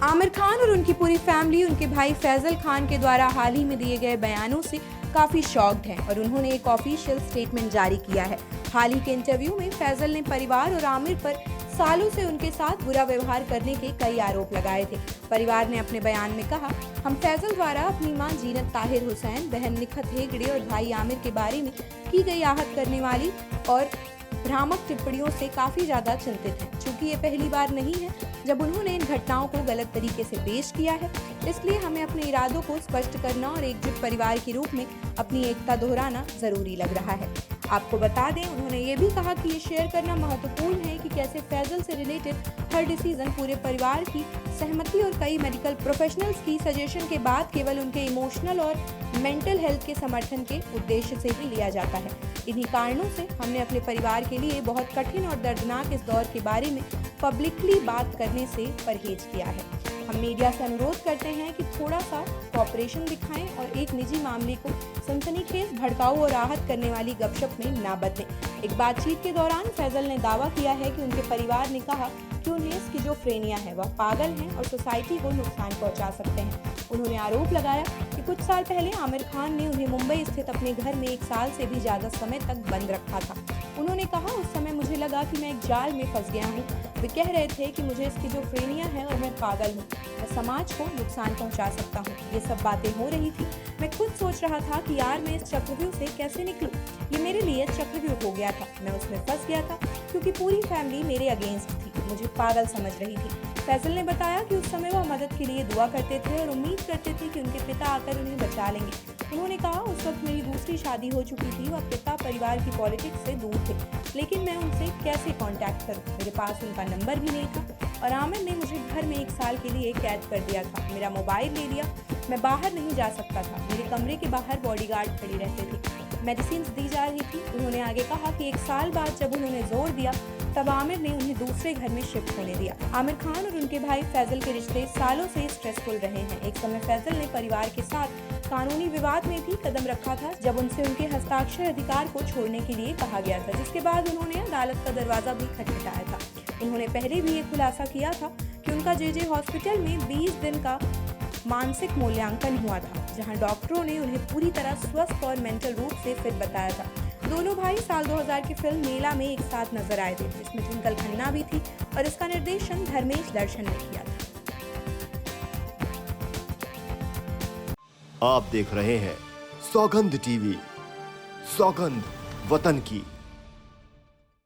आमिर खान और उनकी पूरी फैमिली उनके भाई फैजल खान के द्वारा हाल ही में दिए गए बयानों से काफी शॉक्ड हैं और उन्होंने एक ऑफिशियल स्टेटमेंट जारी किया है। हाल ही के इंटरव्यू में फैजल ने परिवार और आमिर पर सालों से उनके साथ बुरा व्यवहार करने के कई आरोप लगाए थे। परिवार ने अपने बयान में कहा, हम फैजल द्वारा अपनी मां जीनत ताहिर हुसैन, बहन निखत हेगड़े और भाई आमिर के बारे में की गई आहत करने वाली और भ्रामक टिप्पणियों से काफी ज्यादा चिंतित हैं। चूंकि ये पहली बार नहीं है जब उन्होंने इन घटनाओं को गलत तरीके से पेश किया है, इसलिए हमें अपने इरादों को स्पष्ट करना और एकजुट परिवार के रूप में अपनी एकता दोहराना जरूरी लग रहा है। आपको बता दें, उन्होंने ये भी कहा कि ये शेयर करना महत्वपूर्ण है कि कैसे फैजल से रिलेटेड हर डिसीजन पूरे परिवार की सहमति और कई मेडिकल प्रोफेशनल्स की सजेशन के बाद केवल उनके इमोशनल और मेंटल हेल्थ के समर्थन के उद्देश्य से ही लिया जाता है। इन्हीं कारणों से हमने अपने परिवार के लिए बहुत कठिन और दर्दनाक इस दौर के बारे में पब्लिकली बात करने से परहेज किया है। हम मीडिया से अनुरोध करते हैं कि थोड़ा सा कोऑपरेशन दिखाएं और एक निजी मामले को सनसनीखेज, भड़काऊ और आहत करने वाली गपशप में ना बदलें। एक बातचीत के दौरान फैजल ने दावा किया है कि उनके परिवार ने कहा कि उन्हें स्किज़ोफ्रेनिया है, वह पागल हैं और सोसाइटी को नुकसान पहुंचा सकते हैं। उन्होंने आरोप लगाया कि कुछ साल पहले आमिर खान ने उन्हें मुंबई स्थित अपने घर में 1 साल से भी ज्यादा समय तक बंद रखा था। उन्होंने कहा, उस समय मुझे लगा कि मैं एक जाल में फंस गया हूँ। वे कह रहे थे कि मुझे स्किज़ोफ्रेनिया है और मैं पागल हूँ, मैं समाज को नुकसान पहुँचा सकता हूँ। ये सब बातें हो रही थी। मैं खुद सोच रहा था कि यार मैं इस चक्रव्यूह से कैसे निकलूं। ये मेरे लिए चक्रव्यूह हो गया था, मैं उसमें फंस गया था क्योंकि पूरी फैमिली मेरे अगेंस्ट थी, मुझे पागल समझ रही थी। फैजल ने बताया कि उस समय वह मदद के लिए दुआ करते थे और उम्मीद करते थे कि उनके पिता आकर उन्हें बचा लेंगे। उन्होंने कहा, उस वक्त मेरी दूसरी शादी हो चुकी थी, वह पिता परिवार की पॉलिटिक्स से दूर थे, लेकिन मैं उनसे कैसे कांटेक्ट करूं? मेरे पास उनका नंबर भी नहीं था और आमिर ने मुझे घर में 1 साल के लिए कैद कर दिया था, मेरा मोबाइल ले लिया, मैं बाहर नहीं जा सकता था, मेरे कमरे के बाहर बॉडीगार्ड खड़े रहते थे, मेडिसिन दी जा रही थी। उन्होंने आगे कहा कि 1 साल बाद जब उन्होंने जोर दिया तब आमिर ने उन्हें दूसरे घर में शिफ्ट होने दिया। आमिर खान और उनके भाई फैजल के रिश्ते सालों से स्ट्रेसफुल रहे हैं। एक समय फैजल ने परिवार के साथ कानूनी विवाद में भी कदम रखा था जब उनसे उनके हस्ताक्षर अधिकार को छोड़ने के लिए कहा गया था, जिसके बाद उन्होंने अदालत का दरवाजा भी खटखटाया था। उन्होंने पहले भी ये खुलासा किया था कि उनका जे हॉस्पिटल में 20 दिन का मानसिक मूल्यांकन हुआ था, जहां डॉक्टरों ने उन्हें पूरी तरह स्वस्थ और मेंटल रूप से फिट बताया था। दोनों भाई साल 2000 की फिल्म मेला में एक साथ नजर आए थे, जिसमें ट्विंकल खन्ना भी थी और इसका निर्देशन धर्मेश दर्शन ने किया था। आप देख रहे हैं सौगंध टीवी, सौगंध वतन की।